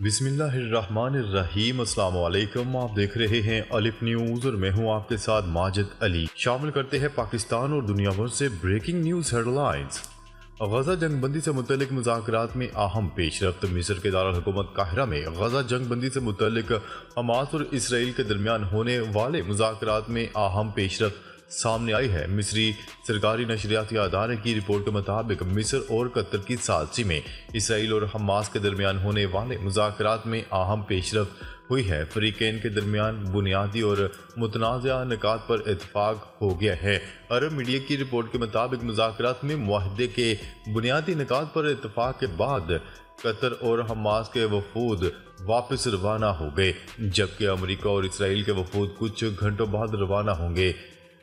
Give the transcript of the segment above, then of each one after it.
بسم اللہ الرحمن الرحیم۔ السلام علیکم، آپ دیکھ رہے ہیں الف نیوز اور میں ہوں آپ کے ساتھ ماجد علی۔ شامل کرتے ہیں پاکستان اور دنیا بھر سے breaking news headlines. Gaza جنگ بندی سے متعلق مذاکرات میں اہم پیش رفت۔ مصر کے دارالحکومت قاہرہ میں غزہ جنگ بندی سے متعلق حماس اور اسرائیل کے درمیان ہونے والے مذاکرات میں اہم پیش رفت سامنے آئی ہے۔ مصری سرکاری نشریاتی ادارے کی رپورٹ کے مطابق مصر اور قطر کی ثالثی میں اسرائیل اور حماس کے درمیان ہونے والے مذاکرات میں اہم پیش رفت ہوئی ہے۔ فریقین کے درمیان بنیادی اور متنازع نکات پر اتفاق ہو گیا ہے۔ عرب میڈیا کی رپورٹ کے مطابق مذاکرات میں معاہدے کے بنیادی نکات پر اتفاق کے بعد قطر اور حماس کے وفود واپس روانہ ہو گئے، جبکہ امریکہ اور اسرائیل کے وفود کچھ گھنٹوں بعد روانہ ہوں گے۔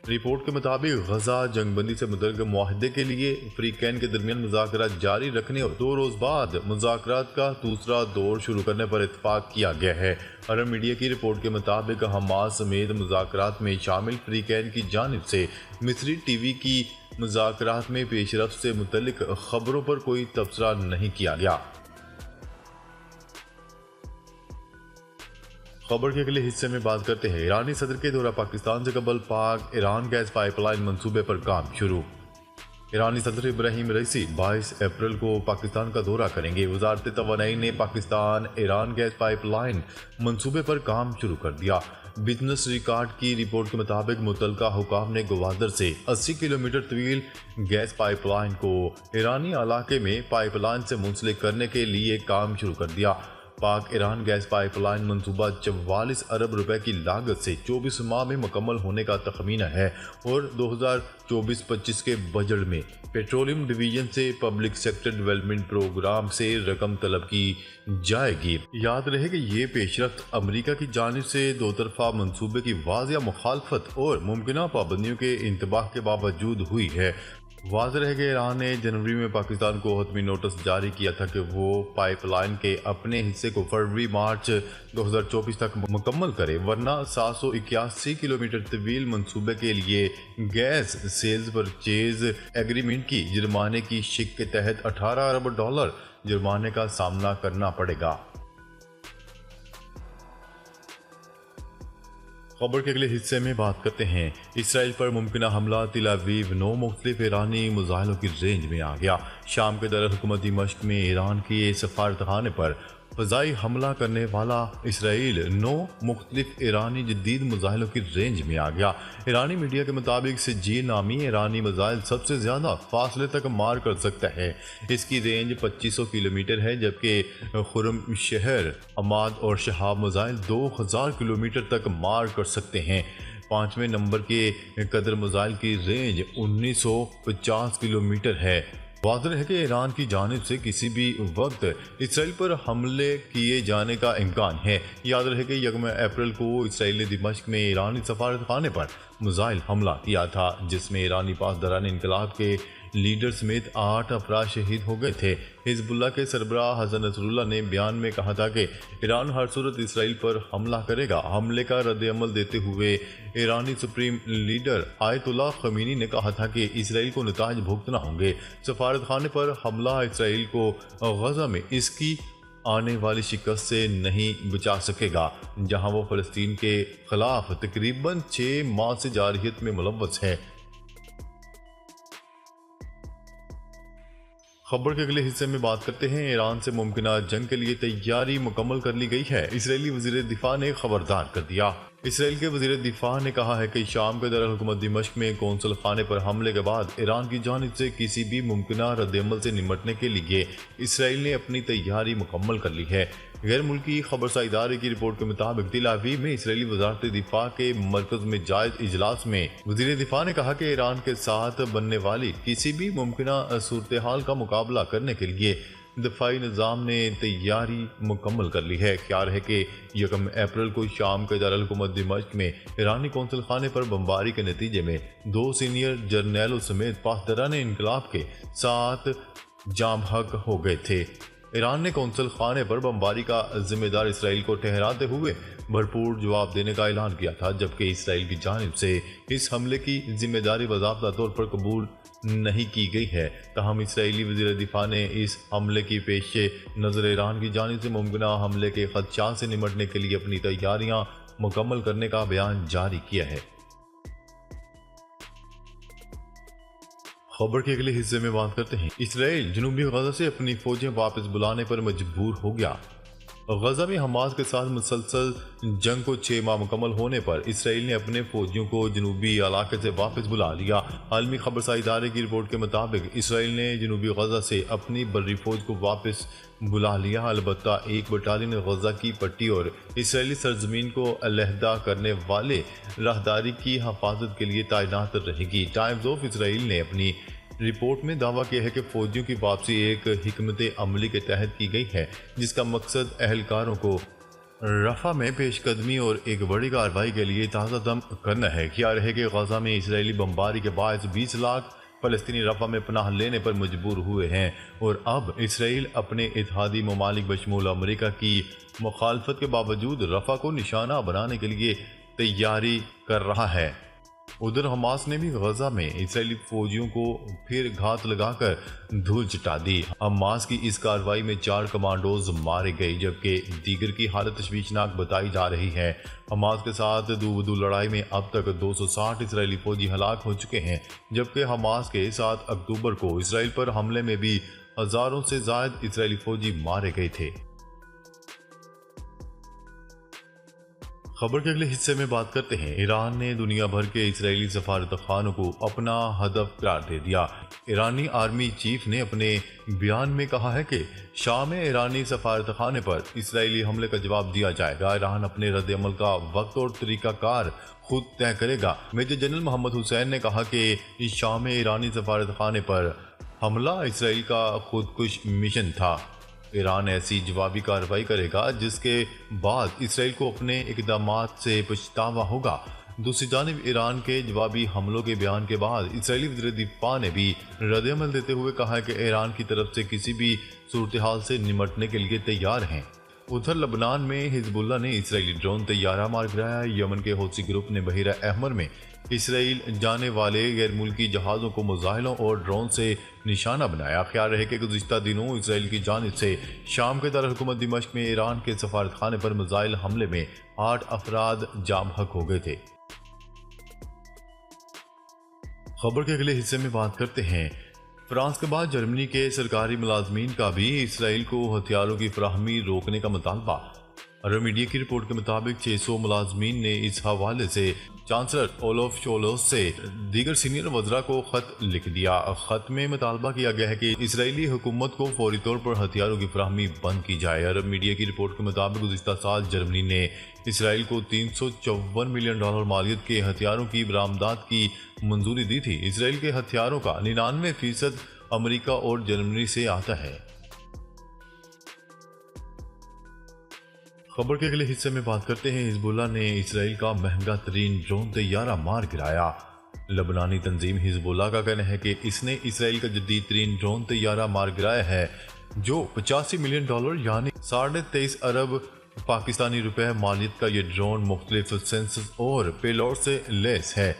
رپورٹ کے مطابق غزہ جنگ بندی سے متعلق معاہدے کے لیے فریقین کے درمیان مذاکرات جاری رکھنے اور 2 روز بعد مذاکرات کا دوسرا دور شروع کرنے پر اتفاق کیا گیا ہے۔ عرب میڈیا کی رپورٹ کے مطابق حماس سمیت مذاکرات میں شامل فریقین کی جانب سے مصری ٹی وی کی مذاکرات میں پیش رفت سے متعلق خبروں پر کوئی تبصرہ نہیں کیا گیا۔ خبر کے اگلے حصے میں بات کرتے ہیں ایرانی صدر کے دورہ پاکستان سے قبل پاک ایران گیس پائپ لائن منصوبے پر کام شروع۔ ایرانی صدر ابراہیم رئیسی 22 اپریل کو پاکستان کا دورہ کریں گے۔ وزارت توانائی نے Pakistan Iran gas pipeline منصوبے پر کام شروع کر دیا۔ بزنس ریکارڈ کی رپورٹ کے مطابق متعلقہ حکام نے گوادر سے 80 کلومیٹر طویل گیس پائپ لائن کو ایرانی علاقے میں پائپ لائن سے منسلک کرنے کے لیے کام شروع کر دیا۔ پاک ایران گیس پائپ لائن منصوبہ 44 ارب روپے کی لاگت سے 24 ماہ میں مکمل ہونے کا تخمینہ ہے اور 2024-25 کے بجٹ میں پیٹرولیم ڈویژن سے پبلک سیکٹر ڈیولپمنٹ پروگرام سے رقم طلب کی جائے گی۔ یاد رہے کہ یہ پیش رفت امریکہ کی جانب سے 2 طرفہ منصوبے کی واضح مخالفت اور ممکنہ پابندیوں کے انتباہ کے باوجود ہوئی ہے۔ واضح ہے کہ ایران نے جنوری میں پاکستان کو حتمی نوٹس جاری کیا تھا کہ وہ پائپ لائن کے اپنے حصے کو فروری مارچ 2024 تک مکمل کرے، ورنہ 781 کلومیٹر طویل منصوبے کے لیے گیس سیلز پرچیز ایگریمنٹ کی جرمانے کی شق کے تحت 18 ارب ڈالر جرمانے کا سامنا کرنا پڑے گا۔ خبر کے اگلے حصے میں بات کرتے ہیں اسرائیل پر ممکنہ حملہ۔ تل ابیب 9 مختلف ایرانی میزائلوں کی رینج میں آ گیا۔ شام کے دارالحکومت دمشق میں ایران کے سفارت خانے پر فضائی حملہ کرنے والا اسرائیل 9 مختلف ایرانی جدید میزائلوں کی رینج میں آ گیا۔ ایرانی میڈیا کے مطابق سجیل نامی ایرانی میزائل سب سے زیادہ فاصلے تک مار کر سکتا ہے۔ اس کی رینج 2500 کلومیٹر ہے، جبکہ خرم شہر، عماد اور شہاب میزائل 2000 کلومیٹر تک مار کر سکتے ہیں۔ 5ویں نمبر کے قدر میزائل کی رینج 1950 کلومیٹر ہے۔ واضح ہے کہ ایران کی جانب سے کسی بھی وقت اسرائیل پر حملے کیے جانے کا امکان ہے۔ یاد رہے کہ 1 اپریل کو اسرائیل نے دمشق میں ایرانی سفارت خانے پر میزائل حملہ کیا تھا، جس میں ایرانی پاسداران انقلاب کے لیڈر سمیت 8 افراد شہید ہو گئے تھے۔ حزب اللہ کے سربراہ حسن نصر اللہ نے بیان میں کہا تھا کہ ایران ہر صورت اسرائیل پر حملہ کرے گا۔ حملے کا رد عمل دیتے ہوئے ایرانی سپریم لیڈر آیت اللہ خمینی نے کہا تھا کہ اسرائیل کو نتائج بھگتنا ہوں گے۔ سفارت خانے پر حملہ اسرائیل کو غزہ میں اس کی آنے والی شکست سے نہیں بچا سکے گا، جہاں وہ فلسطین کے خلاف تقریباً 6 ماہ سے جارحیت میں ملوث ہے۔ خبر کے اگلے حصے میں بات کرتے ہیں ایران سے ممکنہ جنگ کے لیے تیاری مکمل کر لی گئی ہے۔ اسرائیلی وزیر دفاع نے خبردار کر دیا۔ اسرائیل کے وزیر دفاع نے کہا ہے کہ شام کے دارالحکومت دمشق میں قونصل خانے پر حملے کے بعد ایران کی جانب سے کسی بھی ممکنہ رد عمل سے نمٹنے کے لیے اسرائیل نے اپنی تیاری مکمل کر لی ہے۔ غیر ملکی خبرساں ادارے کی رپورٹ کے مطابق تل ابیب میں اسرائیلی وزارت دفاع کے مرکز میں جائز اجلاس میں وزیر دفاع نے کہا کہ ایران کے ساتھ بننے والی کسی بھی ممکنہ صورتحال کا مقابلہ کرنے کے لیے دفاعی نظام نے تیاری مکمل کر لی ہے۔ خیال ہے کہ 1 اپریل کو شام کے دارالحکومت دمشق میں ایرانی قونصل خانے پر بمباری کے نتیجے میں 2 سینئر جرنیلوں سمیت پاسداران انقلاب کے 7 جاں بحق ہو گئے تھے۔ ایران نے قونصل خانے پر بمباری کا ذمہ دار اسرائیل کو ٹھہراتے ہوئے بھرپور جواب دینے کا اعلان کیا تھا، جبکہ اسرائیل کی جانب سے اس حملے کی ذمہ داری باضابطہ طور پر قبول نہیں کی گئی ہے۔ تاہم اسرائیلی وزیر دفاع نے اس حملے کی پیش نظر ایران کی جانب سے ممکنہ حملے کے خدشات سے نمٹنے کے لیے اپنی تیاریاں مکمل کرنے کا بیان جاری کیا ہے۔ خبر کے اگلے حصے میں بات کرتے ہیں۔ اسرائیل جنوبی غزہ سے اپنی فوجیں واپس بلانے پر مجبور ہو گیا۔ غزہ میں حماس کے ساتھ مسلسل جنگ کو 6 ماہ مکمل ہونے پر اسرائیل نے اپنے فوجیوں کو جنوبی علاقے سے واپس بلا لیا۔ عالمی خبرساز ادارے کی رپورٹ کے مطابق اسرائیل نے جنوبی غزہ سے اپنی بری فوج کو واپس بلا لیا، البتہ ایک بٹالین غزہ کی پٹی اور اسرائیلی سرزمین کو علیحدہ کرنے والے راہداری کی حفاظت کے لیے تعینات رہے گی۔ ٹائمز آف اسرائیل نے اپنی رپورٹ میں دعویٰ کیا ہے کہ فوجیوں کی واپسی ایک حکمت عملی کے تحت کی گئی ہے، جس کا مقصد اہلکاروں کو رفح میں پیش قدمی اور ایک بڑی کارروائی کے لیے تازہ دم کرنا ہے۔ کیا رہے کہ غزہ میں اسرائیلی بمباری کے باعث 20 لاکھ فلسطینی رفح میں پناہ لینے پر مجبور ہوئے ہیں، اور اب اسرائیل اپنے اتحادی ممالک بشمول امریکہ کی مخالفت کے باوجود رفح کو نشانہ بنانے کے لیے تیاری کر رہا ہے۔ ادھر حماس نے بھی غزہ میں اسرائیلی فوجیوں کو پھر گھات لگا کر دھول چٹا دی۔ حماس کی اس کارروائی میں 4 کمانڈوز مارے گئے، جبکہ دیگر کی حالت تشویشناک بتائی جا رہی ہے۔ حماس کے ساتھ دو بدو لڑائی میں اب تک 260 اسرائیلی فوجی ہلاک ہو چکے ہیں، جبکہ حماس کے 7 اکتوبر کو اسرائیل پر حملے میں بھی ہزاروں سے زائد اسرائیلی فوجی مارے گئے تھے۔ خبر کے اگلے حصے میں بات کرتے ہیں۔ ایران نے دنیا بھر کے اسرائیلی سفارت خانوں کو اپنا ہدف قرار دے دیا۔ ایرانی آرمی چیف نے اپنے بیان میں کہا ہے کہ شام میں ایرانی سفارت خانے پر اسرائیلی حملے کا جواب دیا جائے گا۔ ایران اپنے رد عمل کا وقت اور طریقہ کار خود طے کرے گا۔ میجر جنرل محمد حسین نے کہا کہ اس شام میں ایرانی سفارت خانے پر حملہ اسرائیل کا خودکش مشن تھا۔ ایران ایسی جوابی کارروائی کرے گا جس کے بعد اسرائیل کو اپنے اقدامات سے پچھتاوا ہوگا۔ دوسری جانب ایران کے جوابی حملوں کے بیان کے بعد اسرائیلی وزیر دفاع نے بھی رد عمل دیتے ہوئے کہا کہ ایران کی طرف سے کسی بھی صورتحال سے نمٹنے کے لیے تیار ہیں۔ ادھر لبنان میں حزب اللہ نے اسرائیلی ڈرون طیارہ مار گرایا۔ یمن کے حوثی گروپ نے بحیرہ احمر میں اسرائیل جانے والے غیر ملکی جہازوں کو میزائلوں اور ڈرون سے نشانہ بنایا۔ خیال رہے کہ گزشتہ دنوں اسرائیل کی جانب سے شام کے دارالحکومت دمشق میں ایران کے سفارت خانے پر میزائل حملے میں 8 افراد جاں بحق ہو گئے تھے۔ خبر کے اگلے حصے میں بات کرتے ہیں۔ فرانس کے بعد جرمنی کے سرکاری ملازمین کا بھی اسرائیل کو ہتھیاروں کی فراہمی روکنے کا مطالبہ۔ عرب میڈیا کی رپورٹ کے مطابق 600 ملازمین نے اس حوالے سے چانسلر اولف شولز سے دیگر سینئر وزراء کو خط لکھ دیا۔ خط میں مطالبہ کیا گیا ہے کہ اسرائیلی حکومت کو فوری طور پر ہتھیاروں کی فراہمی بند کی جائے۔ عرب میڈیا کی رپورٹ کے مطابق گزشتہ سال جرمنی نے اسرائیل کو $354 ملین مالیت کے ہتھیاروں کی برآمدات کی منظوری دی تھی۔ اسرائیل کے ہتھیاروں کا 99% امریکہ اور جرمنی سے آتا ہے۔ خبر کے اگلے حصے میں بات کرتے ہیں۔ حزب اللہ نے اسرائیل کا مہنگا ترین ڈرون طیارہ مار گرایا۔ لبنانی تنظیم حزب اللہ کا کہنا ہے کہ اس نے اسرائیل کا جدید ترین ڈرون طیارہ مار گرایا ہے، جو $85 ملین یعنی 23.5 ارب پاکستانی روپے مالیت کا یہ ڈرون مختلف سینسرز اور پیلوٹ سے لیس ہے۔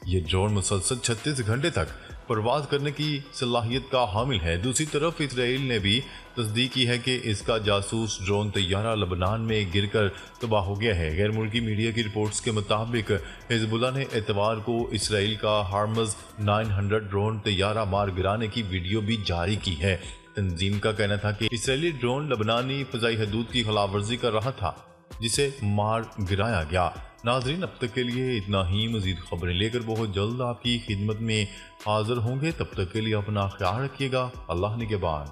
یہ ڈرون مسلسل 36 گھنٹے تک پرواز کرنے کی صلاحیت کا حامل ہے۔ دوسری طرف اسرائیل نے بھی تصدیق کی ہے کہ اس کا جاسوس ڈرون طیارہ لبنان میں گر کر تباہ ہو گیا ہے۔ غیر ملکی میڈیا کی رپورٹس کے مطابق حزب اللہ نے اتوار کو اسرائیل کا ہارمز 900 ڈرون طیارہ مار گرانے کی ویڈیو بھی جاری کی ہے۔ تنظیم کا کہنا تھا کہ اسرائیلی ڈرون لبنانی فضائی حدود کی خلاف ورزی کر رہا تھا، جسے مار گرایا گیا۔ ناظرین، اب تک کے لیے اتنا ہی۔ مزید خبریں لے کر بہت جلد آپ کی خدمت میں حاضر ہوں گے۔ تب تک کے لیے اپنا خیال رکھیے گا۔ اللہ نگہبان۔